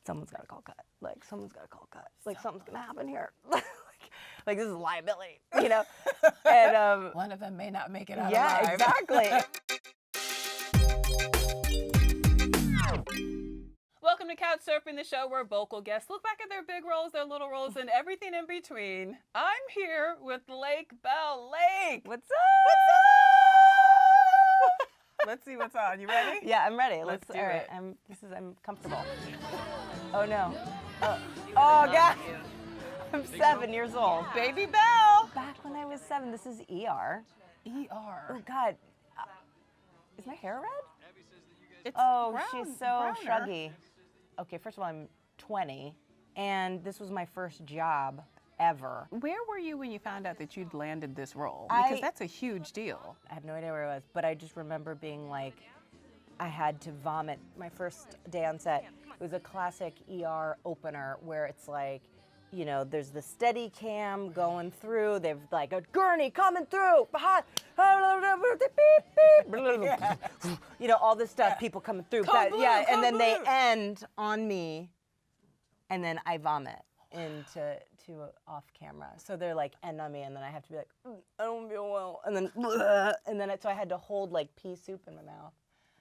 someone's got to call cut. Like, someone's got to call cut. Like, something's going to happen here. like, this is liability, you know? And one of them may not make it out yeah, alive. exactly. Welcome to Couch Surfing, the show where vocal guests look back at their big roles, their little roles, and everything in between. I'm here with Lake Bell. Lake! What's up? Let's see what's on. You ready? Yeah, I'm ready. Let's do all right, it. I'm comfortable. Oh no. Oh God. I'm 7 years old. Baby Bell. Back when I was 7, this is ER. ER. Oh God. Is my hair red? It's Oh, brown, she's so browner. shruggy. Okay, first of all, I'm 20, and this was my first job ever. Where were you when you found out that you'd landed this role? Because that's a huge deal. I have no idea where I was, but I just remember being like, I had to vomit my first day on set. It was a classic ER opener where it's like, you know, there's the steady cam going through. They've like a gurney coming through, behind, you know, all this stuff, people coming through. And then they end on me, and then I vomit into off camera. So they're like end on me, and then I have to be like, I don't feel well, and then so I had to hold like pea soup in my mouth.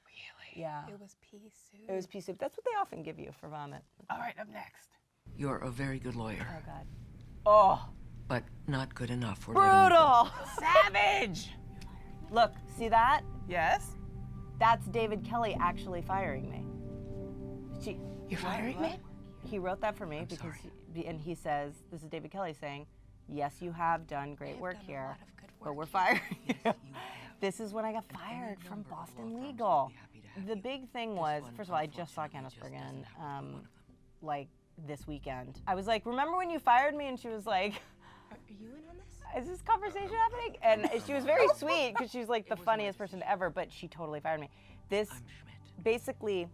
Really? Yeah. It was pea soup. It was pea soup. That's what they often give you for vomit. All right, up next. You're a very good lawyer, Oh God. Oh. but not good enough for Brutal. Savage! Look, see that? Yes? That's David Kelly actually firing me. You're firing me? He wrote that for me because, and he says, this is David Kelly saying, yes, you have done great work here, but we're firing you. This is when I got fired from Boston Legal. The big thing was, first of all, I just saw Candice Bergen, like this weekend. I was like, remember when you fired me? And she was like, Are you in on this? is this conversation happening? And she was very sweet because she was like the funniest person ever, but she totally fired me. This, basically,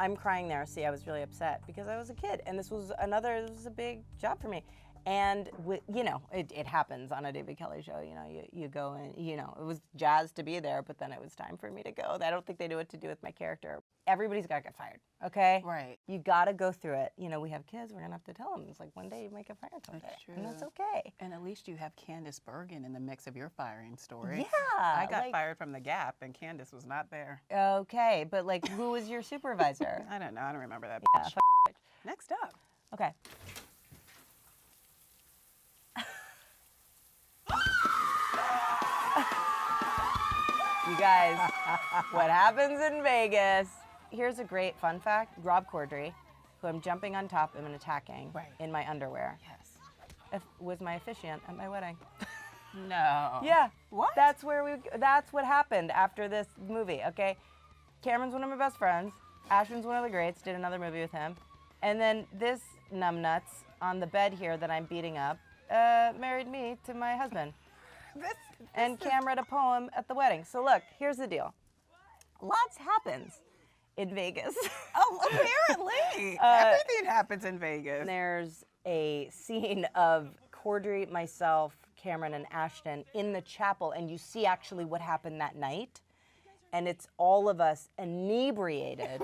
I'm crying there. See, I was really upset because I was a kid, and this was a big job for me. And you know, it happens on a David Kelly show. You know, you go and, you know, it was jazzed to be there, but then it was time for me to go. I don't think they knew what to do with my character. Everybody's got to get fired, okay? Right. You got to go through it. You know, we have kids. We're gonna have to tell them. It's like one day you might get fired someday, That's true. and that's okay. And at least you have Candice Bergen in the mix of your firing story. Yeah. I got like, fired from The Gap, and Candice was not there. Okay, but like, who was your supervisor? I don't know. I don't remember that. Yeah, bitch. Next up. Okay. You guys, what happens in Vegas? Here's a great fun fact. Rob Corddry, who I'm jumping on top of and attacking in my underwear, Yes. was my officiant at my wedding. No. Yeah. What? That's what happened after this movie, okay? Cameron's one of my best friends. Ashton's one of the greats, did another movie with him. And then this numbnuts on the bed here that I'm beating up married me to my husband. And Cam read a poem at the wedding. So look, here's the deal. Lots happens in Vegas. Oh, apparently. Everything happens in Vegas. There's a scene of Corddry, myself, Cameron, and Ashton in the chapel, and you see actually what happened that night. And it's all of us inebriated.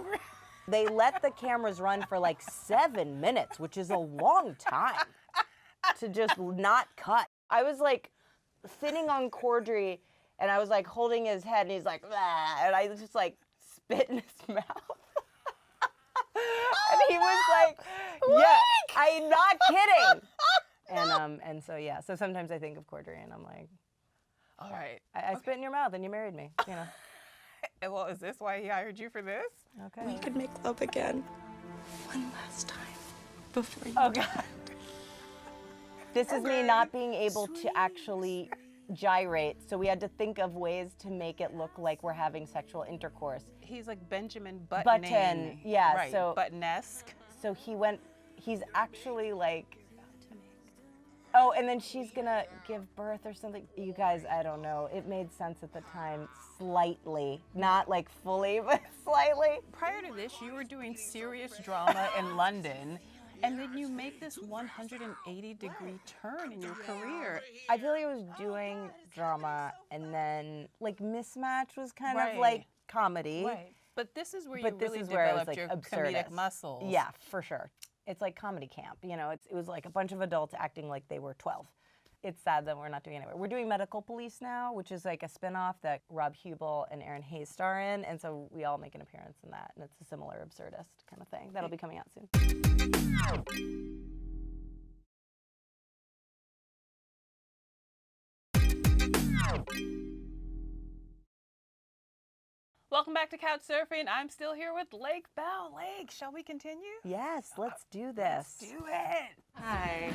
They let the cameras run for like 7 minutes, which is a long time to just not cut. I was like sitting on Corddry, and I was like holding his head, and he's like, "Bah," and I just like spit in his mouth. And he was like, yeah, I'm not kidding. And so yeah, so sometimes I think of Corddry, and I'm like, All right. I spit in your mouth, and you married me, you know. Well, is this why he hired you for this? Okay. We could make love again. One last time. Before you. Oh God. This is me not being able to actually gyrate, so we had to think of ways to make it look like we're having sexual intercourse. He's like Benjamin Button. Button, yeah, Right, so- Button-esque. So he's actually like, oh, and then she's gonna give birth or something. You guys, I don't know. It made sense at the time, slightly. Not like fully, but slightly. Prior to this, you were doing serious drama in London, and then you make this 180-degree turn in your career. I feel like I was doing drama, and then like Mismatch was kind of Right. like comedy. Right. But this is where But you this really is where I was, developed your absurdist. comedic muscles. Yeah, for sure. It's like comedy camp. You know, it was like a bunch of adults acting like they were 12. It's sad that we're not doing it anymore. We're doing Medical Police now, which is like a spinoff that Rob Hubel and Aaron Hayes star in, and so we all make an appearance in that, and it's a similar absurdist kind of thing. That'll be coming out soon. Welcome back to Couch Surfing. I'm still here with Lake Bell. Lake, shall we continue? Yes, let's do this. Do it. Hi.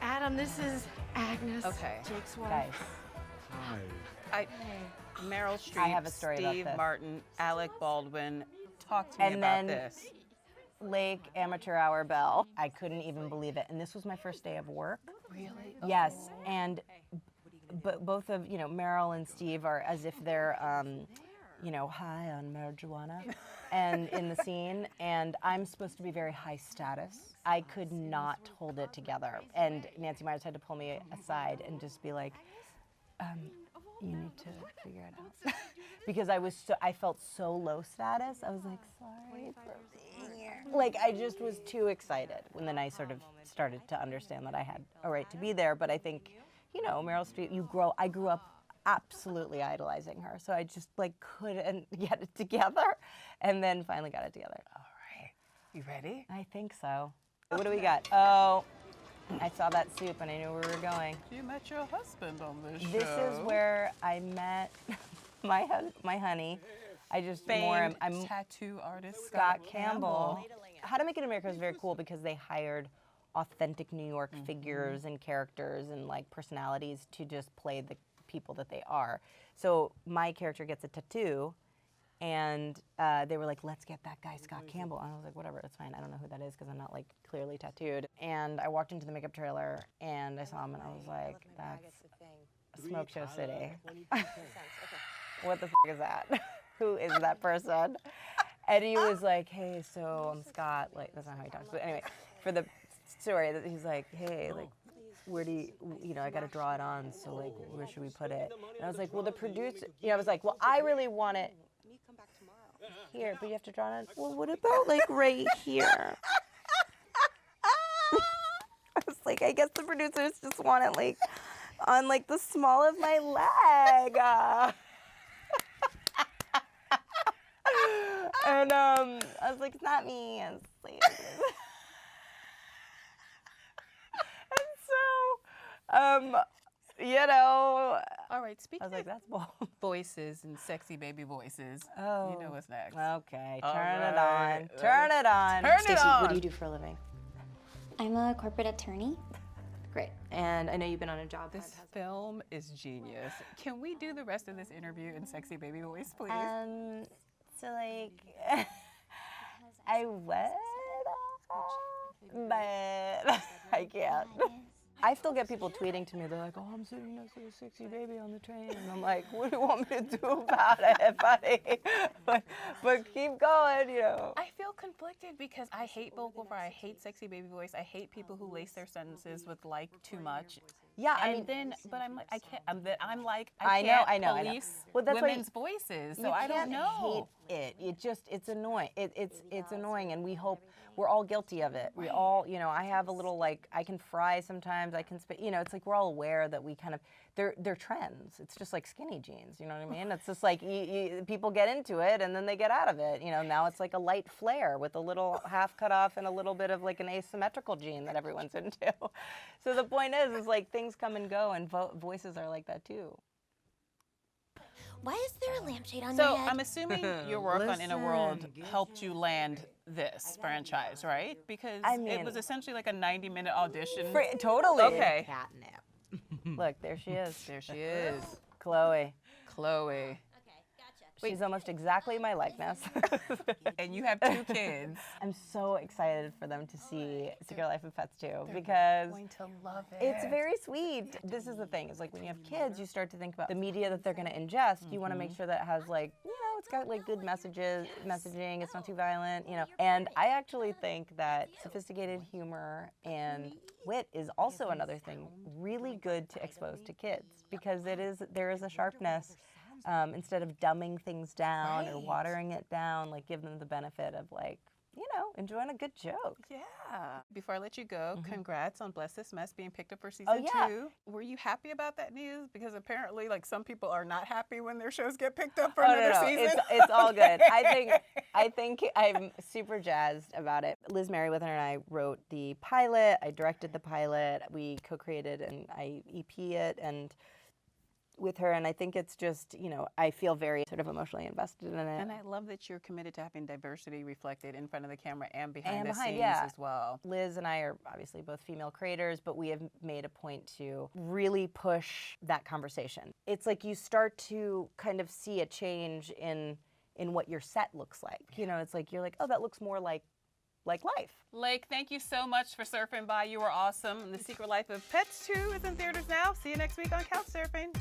Adam, this is Agnes. Okay. Jake's wife. Guys, Meryl Streep, I have a story about Steve this. Martin, Alec Baldwin. Talk to me And about then- this. Lake Amateur Hour Bell. I couldn't even believe it, and this was my first day of work. Really? Yes, and both of Meryl and Steve are as if they're high on marijuana, and in the scene, and I'm supposed to be very high status. I could not hold it together, and Nancy Myers had to pull me aside and just be like, "You need to figure it out," because I felt so low status. I was like, "Sorry for being here." Like I just was too excited, and then I sort of started to understand that I had a right to be there. But I think, Meryl Streep, I grew up absolutely idolizing her, so I just like couldn't get it together, and then finally got it together. All right. You ready? I think so. What do we got? Oh, I saw that soup and I knew where we were going. You met your husband on this show. This is where I met my honey. I just Famed I'm tattoo artist Scott Campbell. How to Make It in America was very cool because they hired authentic New York figures and characters and like personalities to just play the people that they are. So my character gets a tattoo, and they were like, "Let's get that guy Scott Campbell." And I was like, "Whatever, it's fine. I don't know who that is because I'm not like clearly tattooed." And I walked into the makeup trailer and I saw him and I was like, "That's Smoke Show City." What the is that? Who is that person? And he was like, "Hey, so I'm Scott." Like that's not how he talks, but anyway, for the story, he's like, "Hey, like, where do you, I got to draw it on, so like, where should we put it?" And I was like, "Well, the producer," I was like, "Well, I really want it here, but you have to draw it on." "Well, what about like right here?" I was like, "I guess the producers just want it like on like the small of my leg." And I was like, "It's not me." I was like, and so, All right, I speaking was like, of "That's bold." voices and sexy baby voices, Oh. you know what's next. Okay, All turn it right. on. Turn it on. Turn it Stacey, on. what do you do for a living? I'm a corporate attorney. Great. And I know you've been on a job. This film is genius. Can we do the rest of this interview in sexy baby voice, please? So like, I would, but I can't. I still get people tweeting to me. They're like, "Oh, I'm sitting next to a sexy baby on the train," and I'm like, "What do you want me to do about it, buddy?" but keep going, I feel conflicted because I hate vocal fry, I hate sexy baby voice, I hate people who lace their sentences with like too much. Yeah, I And mean, then, but I'm like, I can't. I know. police Well, that's why women's voices, so you I don't can't know. hate it. It's annoying. It's annoying, and we hope we're all guilty of it. We all, I have a little like I can fry sometimes. I can spit. It's like we're all aware that we kind of they're trends. It's just like skinny jeans. You know what I mean? It's just like people get into it and then they get out of it. Now it's like a light flare with a little half cut off and a little bit of like an asymmetrical jean that everyone's into. So the point is like things come and go, and voices are like that too. Why is there a lampshade on So your head? I'm assuming your work on Inner World helped you land this franchise, right? Because it was essentially like a 90-minute audition. Totally. Okay. Catnip. Look, there she is. There she is. Chloe. Chloe. She's almost exactly my likeness. And you have 2 kids. I'm so excited for them to see Secret Life of Pets too, because Going to love it. it's very sweet. This is the thing, is like when you have kids, you start to think about the media that they're gonna ingest. You wanna make sure that it has like, it's got like good messaging, it's not too violent, And I actually think that sophisticated humor and wit is also another thing really good to expose to kids, because there is a sharpness instead of dumbing things down or Right. watering it down, like give them the benefit of like, you know, enjoying a good joke. Yeah. Before I let you go, congrats on Bless This Mess being picked up for season Oh, yeah. 2. Were you happy about that news? Because apparently, like, some people are not happy when their shows get picked up for Oh, another no, season. it's all good. I think I'm super jazzed about it. Liz Merriweather and I wrote the pilot. I directed the pilot. We co-created and I EP it and with her, and I think it's just, you know, I feel very sort of emotionally invested in it. And I love that you're committed to having diversity reflected in front of the camera and behind the behind, scenes yeah. as well. Liz and I are obviously both female creators, but we have made a point to really push that conversation. It's like you start to kind of see a change in what your set looks like. You know, it's like you're like, oh, that looks more like life. Lake, thank you so much for surfing by. You were awesome. And The Secret Life of Pets 2 is in theaters now. See you next week on Couch Surfing.